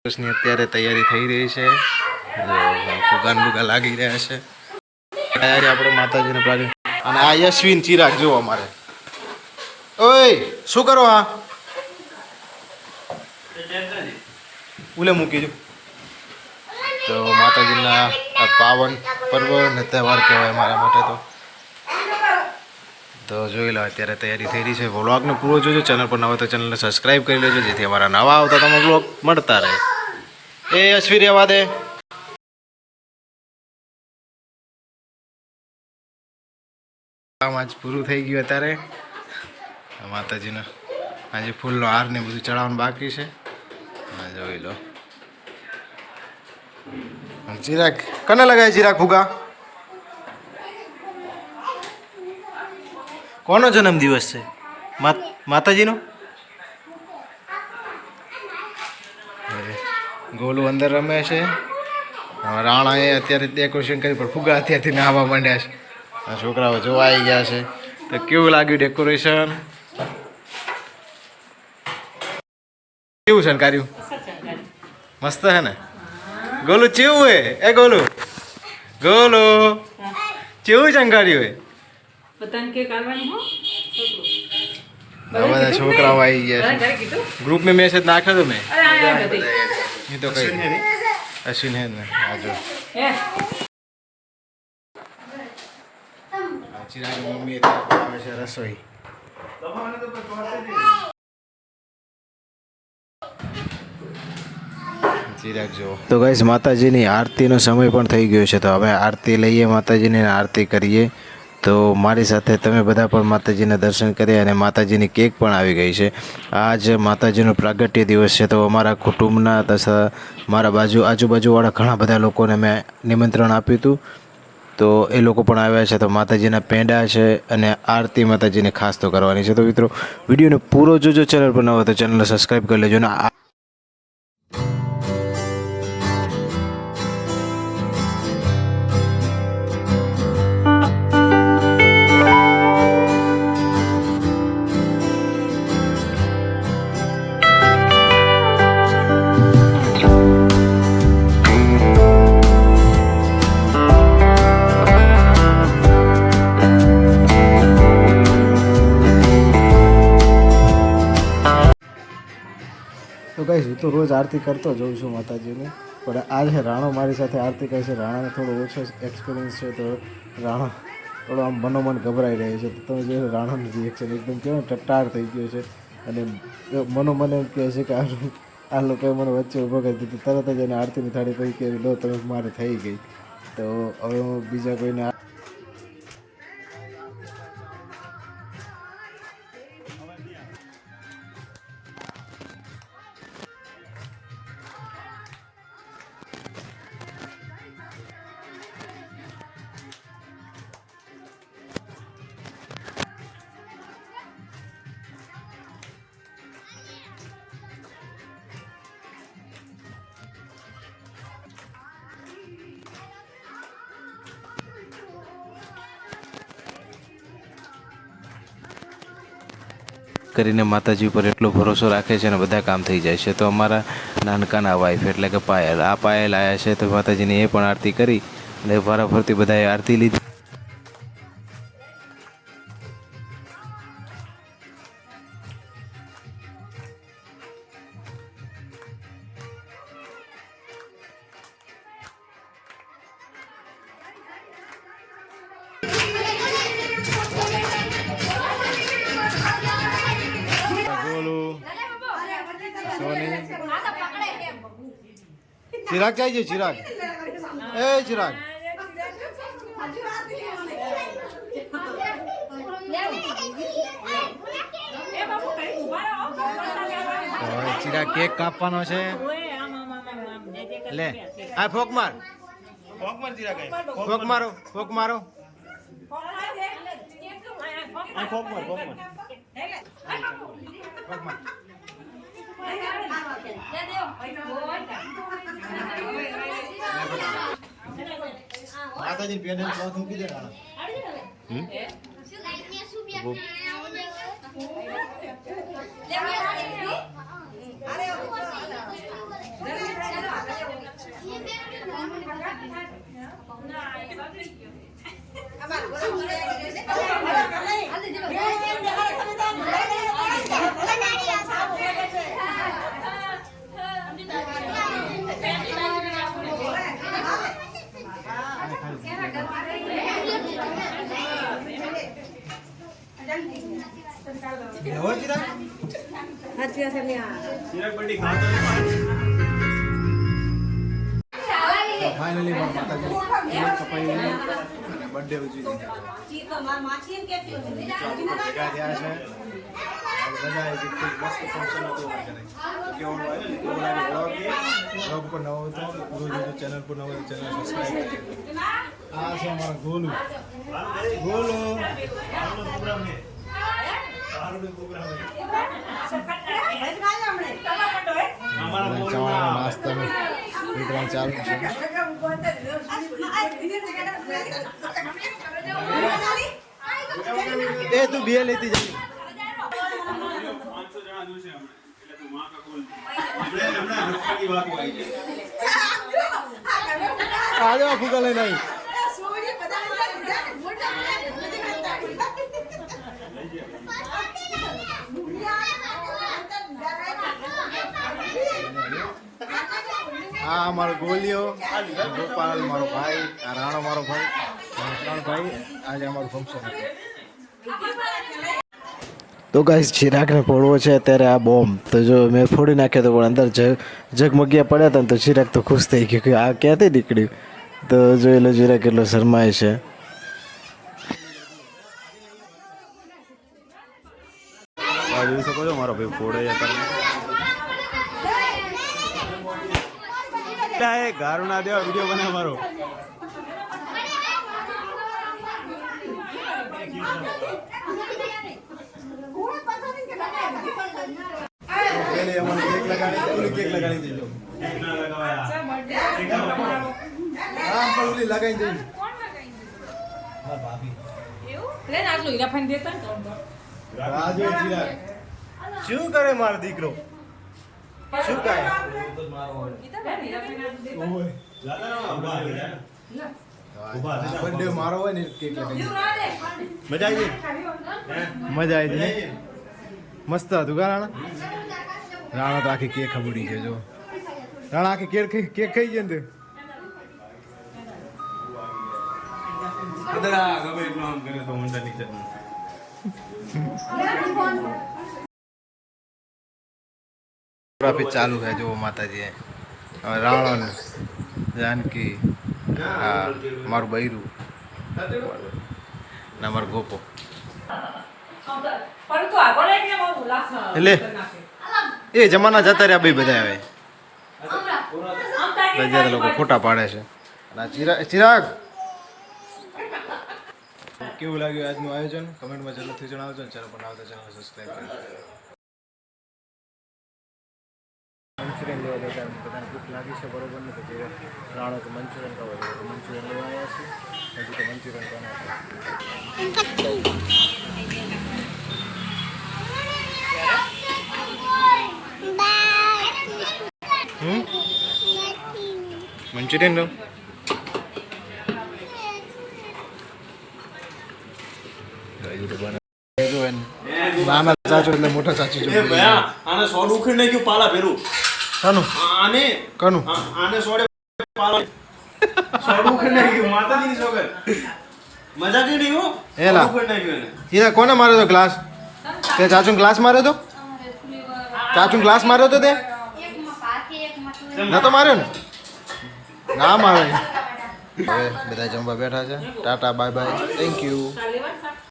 ની અત્યારે તૈયારી થઈ રહી છે, ફુગાન બુગા લાગી રહ્યા છે. આપણે માતાજીને પ્રાગ અને આ યશ્વિન ચિરાગ જુઓ અમારે. ઓય શું કરો? આ ઉલે મૂકી દો. તો માતાજીના પાવન પર્વ ને તહેવાર કહેવાય મારા માટે. તો જોઈ લો અત્યારે તૈયારી થઈ રહી છે. વ્લોગને પૂરો જોજો. ચેનલ પર ન હોય તો ચેનલને સબસ્ક્રાઈબ કરી લેજો, જેથી અમારા નવા આવતા તમને વ્લોગ મળતા રહે. એ અશ્વી રહેવા દે. કામ આજ પૂરું થઈ ગયું. અત્યારે માતાજીનો આજે ફૂલનો હાર ને બધું ચડાવવાનું બાકી છે. જોઈ લો. ચિરાગ કને લગાય? ચિરાગ ફુગા કોનો જન્મદિવસ છે? માતાજીનો. ગોલું અંદર રમે છે. રાણાએ અત્યારે ડેકોરેશન કરી, પણ ફુગા અત્યારથી નાહવા માંડ્યા છે. આ છોકરાઓ જોવા આવી ગયા છે. તો કેવું લાગ્યું ડેકોરેશન? કેવું છે કાર્યું? મસ્ત હે ને? ગોલું ચેવું હે? એ ગોલું ગોલો ચેવું ચંગાડ્યું હે? બધા છોકરાઓ આવી ગયા છે. ગ્રુપ में मैसेज નાખ્યો તો મેં. ये तो कहीं अश्विन है ना? आजो चिराग मम्मी આવે છે રસોઈ. ચિરાગ જો. તો ગાઈસ માતાજીની આરતીનો સમય પણ થઈ ગયો છે. તો હવે આરતી લઈએ, માતાજીની આરતી કરીએ. તો મારી સાથે તમે બધા પણ માતાજીના દર્શન કરીએ. અને માતાજીની કેક પણ આવી ગઈ છે. આજ માતાજીનો પ્રાગટ્ય દિવસ છે. તો અમારા કુટુંબના તથા મારા આજુબાજુવાળા ઘણા બધા લોકોને મેં નિમંત્રણ આપ્યું હતું. તો એ લોકો પણ આવ્યા છે. તો માતાજીના પેંડા છે અને આરતી માતાજીને ખાસ તો કરવાની છે. તો મિત્રો વિડીયોને પૂરો જોજો. ચેનલ પર ન હોય તો ચેનલને સબસ્ક્રાઈબ કરી લેજો. ને તો ગાઈસ હું તો રોજ આરતી કરતો જોઉં છું માતાજીની, પણ આજે રાણો મારી સાથે આરતી કરે છે. રાણાને થોડો ઓછો એક્સપિરિયન્સ છે, તો રાણો થોડો આમ મનોમન ગભરાઈ રહ્યો છે. તો તમે જોયું રાણાનું રિએક્શન એકદમ કેવો ટટ્ટાર થઈ ગયો છે. અને મનોમન એમ કહે છે કે આ લોકોએ મને વચ્ચે ઊભો કરી દીધું. તરત જ એને આરતીની થાળી પડી કે લો તમે મારે થઈ ગઈ. તો હવે હું બીજા કોઈને કરીને માતાજી ઉપર એટલો ભરોસો રાખે છે અને બધા કામ થઈ જાય છે. તો અમારા નાનકાના વાઈફ એટલે કે પાયલ, આ પાયલ આવ્યા છે. તો માતાજીની એ પણ આરતી કરી અને વારાફરતી બધાએ આરતી લીધી. चिराग चाहिए? चिराग ए चिराग चिराग केक कापવાનો છે. લે આ ફોક માર ચિરાગ, ફોક મારો, ફોક મારો, ફોક માર, ફોક માર. માતાજી પેન ક્લોથ મૂકી દે. ફાઇનલી માતાજી કપાઈ અને બર્થડે ઉજવી ભેગા થયા છે. બધા મસ્ત ફંક્શન હતું. કેવું બ્લોગ પર નવો હતો રોજ ચેનલ પર નવો ચેનલ સબસ્ક્રાઈબ કરી. આ છે અમારા ગોલુ. નાસ્તાનું વિતરણ ચાલુ છે. એ તું બે લેતી જા. આજે ફૂગા લઈને આવી. આ મારો ગોલિયો, ગોપાલ મારો ભાઈ, આ રાણો મારો ભાઈ, ત્રણ ભાઈ. આજે અમારું ફંક્શન હતું. તો ગાઈસ ચિરાગને ફોડવો છે અત્યારે આ બોમ્બ. તો જો મેં ફોડી નાખ્યો તો પણ અંદર ઝગમગ્યા પડ્યા હતા ને તો ચિરાગ તો ખુશ થઈ ગયો કે આ ક્યાંથી નીકળ્યું. તો જોઈ લો ચિરાગ કેટલો શરમાય છે. જોઈ શકો છો મારો ભાઈ ફોડે ગારું ના દેવા વિડીયો બનાવ મારો. શું કરે મારો દીકરો? શું કાય બર્થડે મારો હોય ને કેક લગાવી. મજા આવી ગઈ. મસ્ત હતું કા રાણા? રાણા તો આખી કેક ખબડી છે. જો રાણા આખી કેક ખાઈ ગઈ ને ચાલુ છે. જો માતાજી રાવણ, જાનકી, મારું બૈરું ને મારો ગોપો. એટલે એ જમાના જતા રહ્યા ભાઈ બધા. હવે બધા લોકો ફોટા પાડે છે. ચિરાગ કેવું લાગ્યું આજનું આયોજન કમેન્ટમાં જરૂરથી જણાવજો. ચેનલ પર આવતા ચેનલ સબસ્ક્રાઈબ કરજો. મંચુરિયન લેવા જતા બધાને ભૂખ લાગી છે બરોબર ને. તો જે રાણો કે મંચુરિયન ખાવા તો મંચુરિયન લેવા આવ્યા છે. હજુ તો મંચુરિયન બનાવતા. મંચુરિયન લો. નાના ચાચો એટલે મોટા ચાચી જો આને સોડ ઉખડી નાખ્યું પાલા ભેરું. કનું આને કનું આને સોડે પાલા સોડ ઉખડી નાખ્યું. માતાજીની સોગર મજા કે નહીં હો. એલા ઉખડી નાખ્યું એને. હીરા કોને માર્યો તો ગ્લાસ? તે ચાચુન ગ્લાસ માર્યો તો? ચાચુન ગ્લાસ માર્યો તો તે? ના તો માર્યો ને? ના મારે. હવે બધા જમવા બેઠા છે. Tata bye bye. Thank you.